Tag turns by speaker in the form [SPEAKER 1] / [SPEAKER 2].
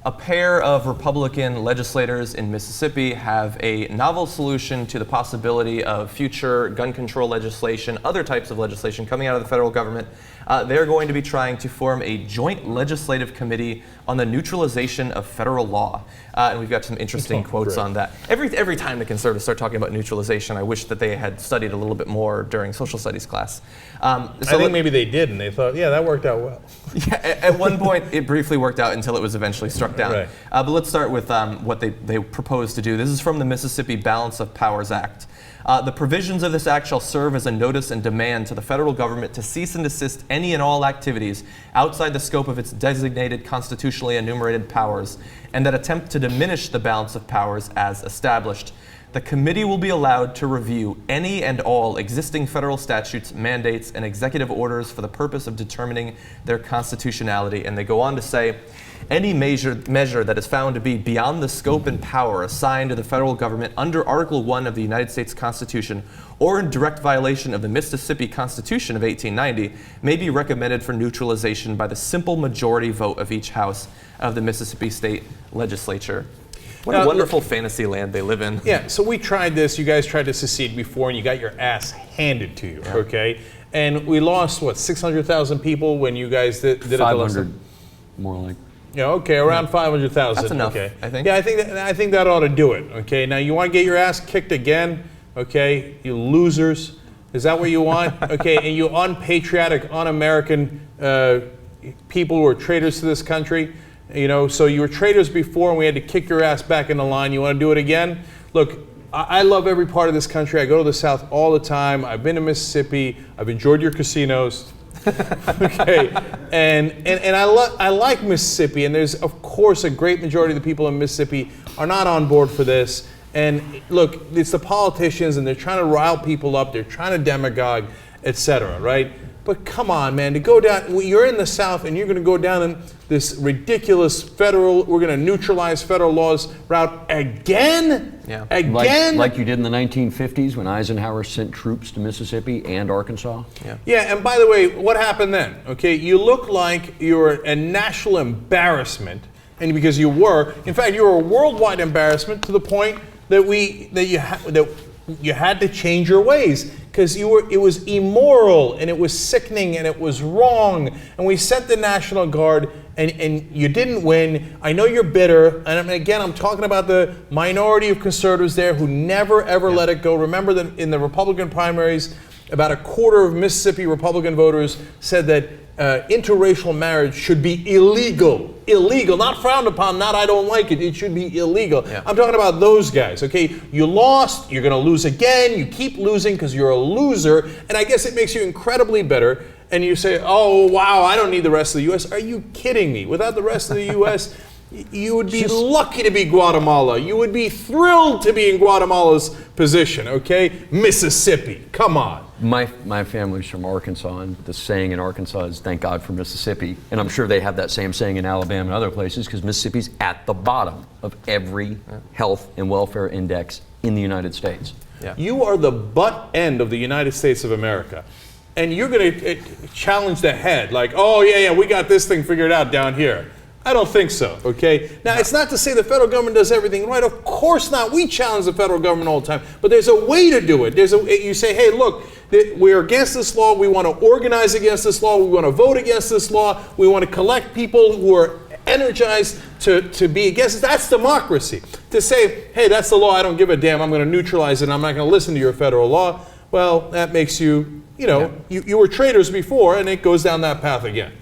[SPEAKER 1] A pair of Republican legislators in Mississippi have a novel solution to the possibility of future gun control legislation, other types of legislation coming out of the federal government. They're going to be trying to form a joint legislative committee on the neutralization of federal law. And we've got some interesting quotes on that. Every time the conservatives start talking about neutralization, I wish that they had studied a little bit more during social studies class.
[SPEAKER 2] I think maybe they did, and they thought, yeah, that worked out well.
[SPEAKER 1] Yeah, at one point, it briefly worked out until it was eventually struck down.
[SPEAKER 2] Right.
[SPEAKER 1] But let's start with what they propose to do. This is from the Mississippi Balance of Powers Act. The provisions of this act shall serve as a notice and demand to the federal government to cease and desist any and all activities outside the scope of its designated constitutionally enumerated powers, and that attempt to diminish the balance of powers as established. The committee will be allowed to review any and all existing federal statutes, mandates, and executive orders for the purpose of determining their constitutionality. And they go on to say, any measure that is found to be beyond the scope and power assigned to the federal government under Article 1 of the United States Constitution or in direct violation of the Mississippi Constitution of 1890 may be recommended for neutralization by the simple majority vote of each house of the Mississippi State Legislature. What a wonderful fantasy land they live in.
[SPEAKER 2] Yeah, so we tried this. You guys tried to secede before, and you got your ass handed to you, okay? And we lost, what, 600,000 people when you guys did it?
[SPEAKER 3] 500, more like.
[SPEAKER 2] Yeah, okay, around 500,000.
[SPEAKER 1] That's enough,
[SPEAKER 2] okay.
[SPEAKER 1] I think.
[SPEAKER 2] Yeah, I think that ought to do it, okay? Now, you want to get your ass kicked again, okay? You losers. Is that what you want? Okay, and you unpatriotic, un-American people who are traitors to this country. You know, so you were traitors before and we had to kick your ass back in the line. You want to do it again? Look, I love every part of this country. I go to the South all the time. I've been to Mississippi. I've enjoyed your casinos. Okay, and I like Mississippi, and there's, of course, a great majority of the people in Mississippi are not on board for this. And look, it's the politicians, and they're trying to rile people up. They're trying to demagogue, etc., right? But come on, man, to go down, you're in the South and you're going to go down in this ridiculous federal, we're going to neutralize federal laws route again?
[SPEAKER 1] Yeah.
[SPEAKER 2] Again?
[SPEAKER 3] Like you did in the 1950s when Eisenhower sent troops to Mississippi and Arkansas?
[SPEAKER 2] Yeah, and by the way, what happened then? Okay, you look like you're a national embarrassment, and because you were, in fact, you were a worldwide embarrassment to the point that you had to change your ways. Because it was immoral, and it was sickening, and it was wrong. And we sent the National Guard, and you didn't win. I know you're bitter. And again, I'm talking about the minority of conservatives there who never, ever let it go. Remember that in the Republican primaries, about a quarter of Mississippi Republican voters said that interracial marriage should be illegal. Illegal, not frowned upon, not I don't like it. It should be illegal.
[SPEAKER 1] Yeah.
[SPEAKER 2] I'm talking about those guys, okay? You lost, you're going to lose again. You keep losing because you're a loser. And I guess it makes you incredibly bitter. And you say, oh, wow, I don't need the rest of the U.S. Are you kidding me? Without the rest of the U.S., you would be lucky to be Guatemala. You would be thrilled to be in Guatemala's position, okay? Mississippi, come on.
[SPEAKER 3] My family's from Arkansas, and the saying in Arkansas is "Thank God for Mississippi." And I'm sure they have that same saying in Alabama and other places because Mississippi's at the bottom of every health and welfare index in the United States.
[SPEAKER 1] Yeah.
[SPEAKER 2] You are the butt end of the United States of America. And you're going to challenge the head like, oh, yeah, we got this thing figured out down here. I don't think so, okay? Now, it's not to say the federal government does everything right. Of course not. We challenge the federal government all the time. But there's a way to do it. You say, hey, look, we're against this law. We want to organize against this law. We want to vote against this law. We want to collect people who are energized to be against it. That's democracy. To say, hey, that's the law. I don't give a damn. I'm going to neutralize it. And I'm not going to listen to your federal law. Well, that makes you, you were traitors before, and it goes down that path again.